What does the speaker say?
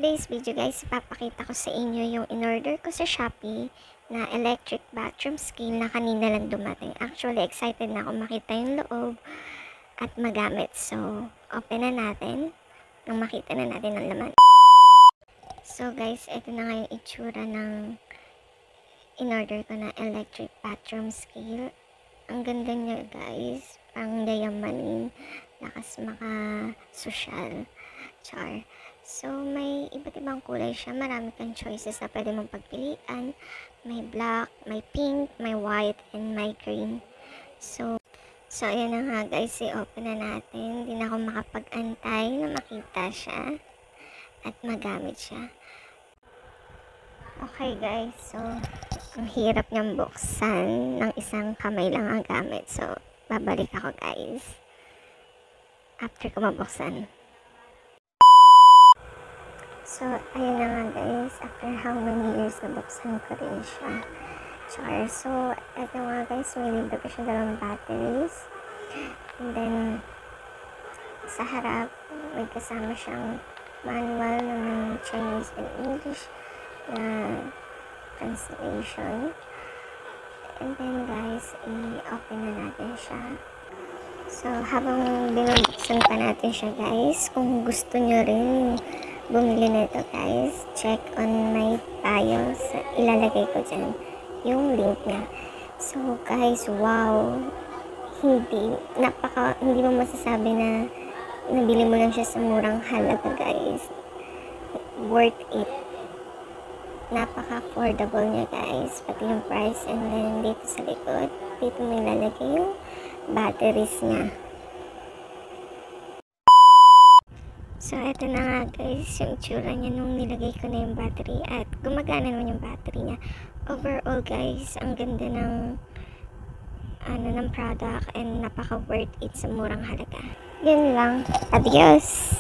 today's video guys, ipapakita ko sa inyo yung in-order ko sa Shopee na electric bathroom scale na kanina lang dumating. Actually, excited na ako makita yung loob at magamit. So, open na natin nung makita na natin ang laman. So guys, ito na nga yung itsura ng in-order ko na electric bathroom scale. Ang ganda niya guys, pang yayamanin, lakas maka-social. Char. So, may iba't ibang kulay siya. Marami kang choices na pwede mong pagpilian. May black, may pink, may white, and may green. So ayan na nga guys. I-open na natin. Hindi na ako makapag-antay na makita siya at magamit siya. Okay guys. So, ang hirap niyang buksan. Ng isang kamay lang ang gamit. So, babalik ako guys. After ko mabuksan. So, ayun na nga guys, after how many years nabuksan ko rin siya. Char. So, eto nga guys, may libre ko siya dalawang batteries. And then, sa harap, may kasama siyang manual na may Chinese and English na translation. And then guys, i-open na natin siya. So, habang binubuksan pa natin siya guys, kung gusto nyo rin bumili na ito guys, check on my bio. So, ilalagay ko dyan yung link na. So guys, wow, hindi mo masasabi na nabili mo lang siya sa murang halaga guys. Worth it. Napaka affordable niya guys, pati yung price. And then dito sa likod, dito may lalagay yung batteries niya. So, ito na nga guys, yung itsura niya nung nilagay ko na yung battery at gumagana naman yung battery niya. Overall guys, ang ganda ng product and napaka worth it sa murang halaga. Yun lang. Adios!